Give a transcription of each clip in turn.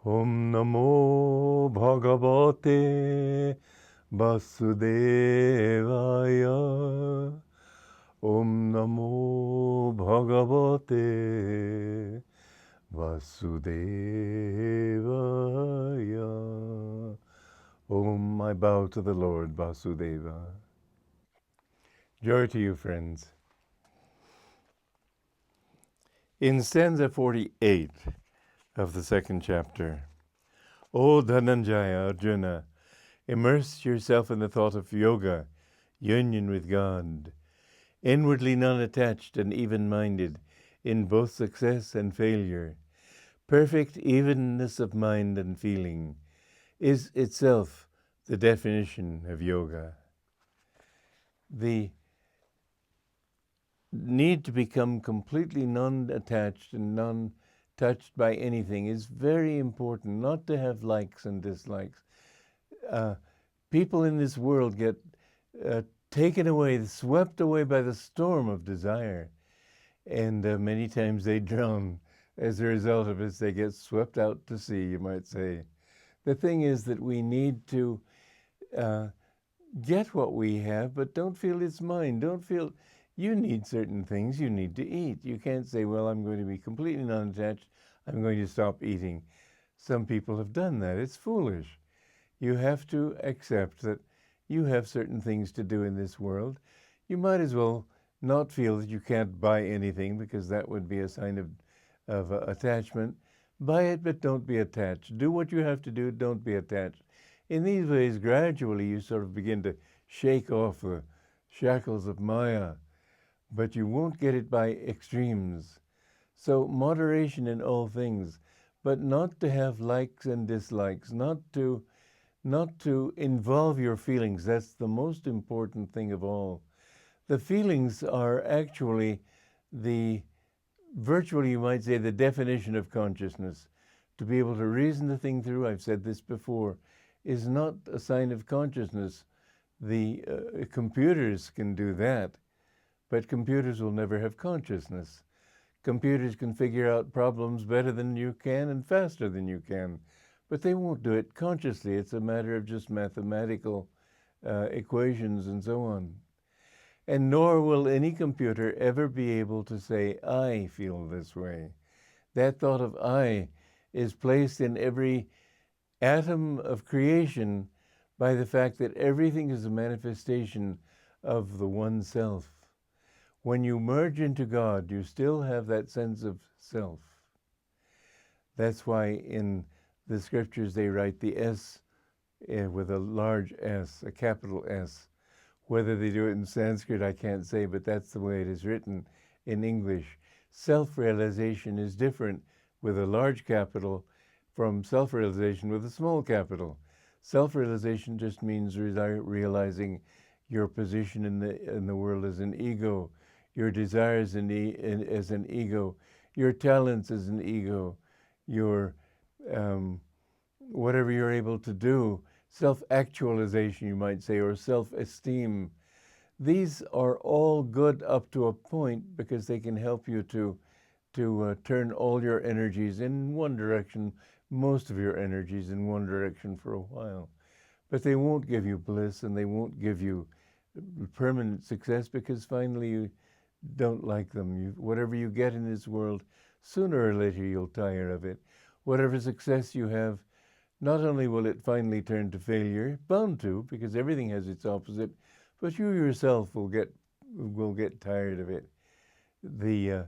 Om Namo Bhagavate Vasudevaya. Om Namo Bhagavate Vasudevaya. Om, I bow to the Lord Vasudeva. Joy to you, friends. In stanza 48 of the second chapter, O Dhananjaya Arjuna, immerse yourself in the thought of yoga, union with God, inwardly non-attached and even-minded in both success and failure. Perfect evenness of mind and feeling is itself the definition of yoga. The need to become completely non-attached and non-touched by anything is very important, not to have likes and dislikes. People in this world get taken away, swept away by the storm of desire, and many times they drown as a result of it. They get swept out to sea, you might say. The thing is that we need to get what we have, but don't feel it's mine. Don't feel you need certain things you need to eat. You can't say, well, I'm going to be completely non-attached. I'm going to stop eating. Some people have done that. It's foolish. You have to accept that you have certain things to do in this world. You might as well not feel that you can't buy anything, because that would be a sign of attachment. Buy it, but don't be attached. Do what you have to do. Don't be attached. In these ways, gradually, you sort of begin to shake off the shackles of Maya, but you won't get it by extremes. So moderation in all things, but not to have likes and dislikes, not to involve your feelings. That's the most important thing of all. The feelings are actually virtually, you might say, the definition of consciousness. To be able to reason the thing through, I've said this before, is not a sign of consciousness. The computers can do that, but computers will never have consciousness. Computers can figure out problems better than you can and faster than you can, but they won't do it consciously. It's a matter of just mathematical equations and so on. And nor will any computer ever be able to say, I feel this way. That thought of I is placed in every atom of creation by the fact that everything is a manifestation of the one self. When you merge into God, you still have that sense of self. That's why in the scriptures they write the S with a large S, a capital S. Whether they do it in Sanskrit, I can't say, but that's the way it is written in English. Self-realization is different with a large capital from self-realization with a small capital. Self-realization just means realizing your position in the world as an ego, your desires as an ego, your talents as an ego, your whatever you're able to do, self-actualization, you might say, or self-esteem. These are all good up to a point because they can help you to turn all your energies in one direction, most of your energies in one direction for a while. But they won't give you bliss, and they won't give you permanent success, because finally you don't like them. Whatever you get in this world, sooner or later you'll tire of it. Whatever success you have, not only will it finally turn to failure, bound to, because everything has its opposite, but you yourself will get tired of it. The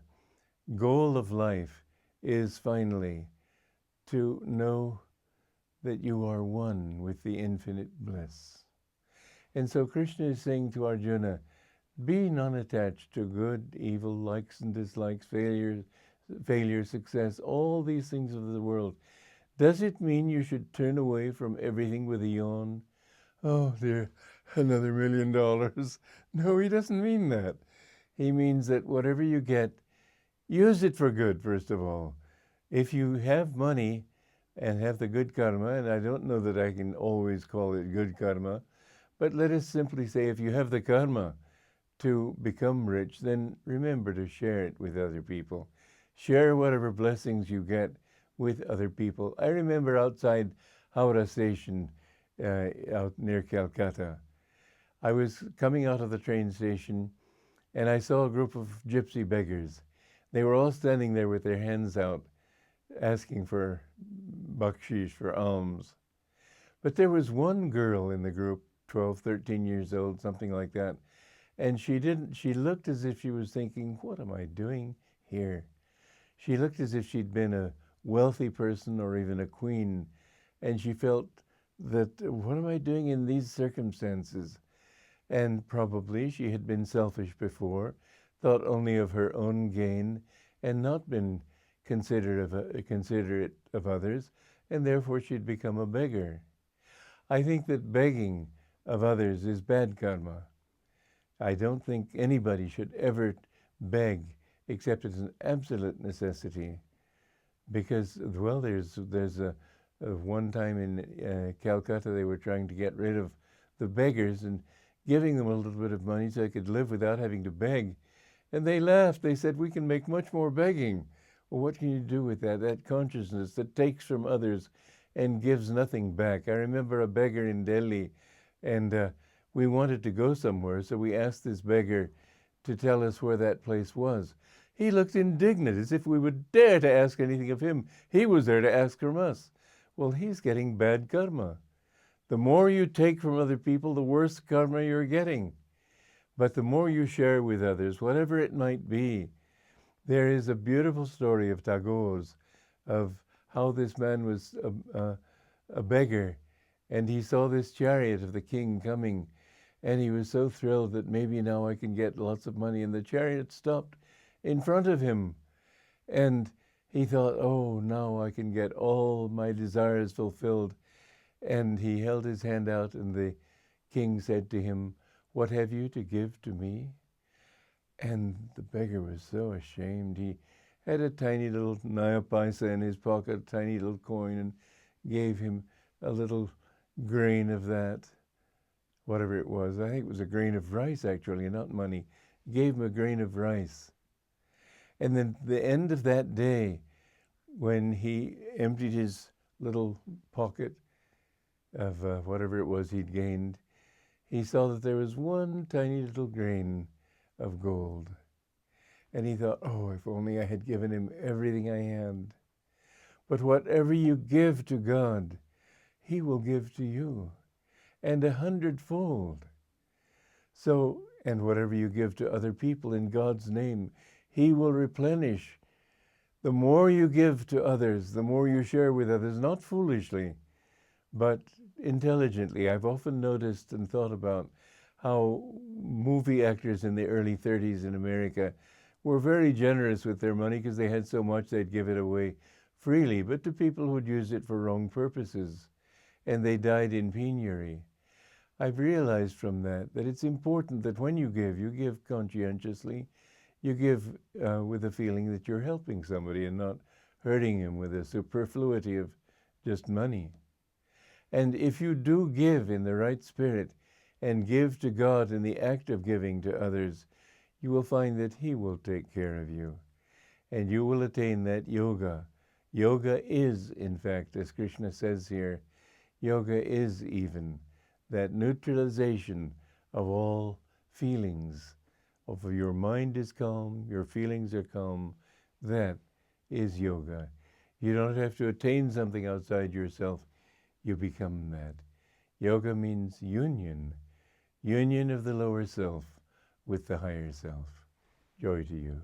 goal of life is finally to know that you are one with the infinite bliss. And so Krishna is saying to Arjuna, be non-attached to good, evil, likes and dislikes, failure, success, all these things of the world. Does it mean you should turn away from everything with a yawn? Oh dear, another $1 million. No, he doesn't mean that. He means that whatever you get, use it for good, first of all. If you have money and have the good karma, and I don't know that I can always call it good karma, but let us simply say if you have the karma to become rich, then remember to share it with other people. Share whatever blessings you get with other people. I remember outside Howrah Station out near Calcutta. I was coming out of the train station and I saw a group of gypsy beggars. They were all standing there with their hands out, asking for bakshish, for alms. But there was one girl in the group, 12, 13 years old, something like that, and she looked as if she was thinking, what am I doing here? She looked as if she'd been a wealthy person or even a queen, and she felt that, what am I doing in these circumstances? And probably she had been selfish before, thought only of her own gain, and not been considerate of others, and therefore she'd become a beggar. I think that begging of others is bad karma. I don't think anybody should ever beg except as an absolute necessity, because, well, there's a one time in Calcutta they were trying to get rid of the beggars and giving them a little bit of money so they could live without having to beg. And they laughed. They said, we can make much more begging. Well, what can you do with that? That consciousness that takes from others and gives nothing back. I remember a beggar in Delhi, and we wanted to go somewhere, so we asked this beggar to tell us where that place was. He looked indignant, as if we would dare to ask anything of him. He was there to ask from us. Well, he's getting bad karma. The more you take from other people, the worse karma you're getting. But the more you share with others, whatever it might be, there is a beautiful story of Tagore's, of how this man was a beggar, and he saw this chariot of the king coming, and he was so thrilled that maybe now I can get lots of money, and the chariot stopped in front of him, and he thought, oh, now I can get all my desires fulfilled. And he held his hand out, and the king said to him, what have you to give to me? And the beggar was so ashamed. He had a tiny little naya paisa in his pocket, a tiny little coin, and gave him a little grain of that, whatever it was. I think it was a grain of rice, actually, not money. Gave him a grain of rice. And then the end of that day, when he emptied his little pocket of whatever it was he'd gained, he saw that there was one tiny little grain of gold. And he thought, oh, if only I had given him everything I had. But whatever you give to God, he will give to you, and 100-fold. So, and whatever you give to other people in God's name, he will replenish. The more you give to others, the more you share with others, not foolishly, but intelligently. I've often noticed and thought about how movie actors in the early 30s in America were very generous with their money because they had so much they'd give it away freely, but to people who'd use it for wrong purposes, and they died in penury. I've realized from that it's important that when you give conscientiously, you give with a feeling that you're helping somebody and not hurting him with a superfluity of just money. And if you do give in the right spirit and give to God in the act of giving to others, you will find that he will take care of you, and you will attain that yoga. Yoga is, in fact, as Krishna says here, yoga is even that neutralization of all feelings. Of your mind is calm, your feelings are calm. That is yoga. You don't have to attain something outside yourself. You become that. Yoga means union. Union of the lower self with the higher self. Joy to you.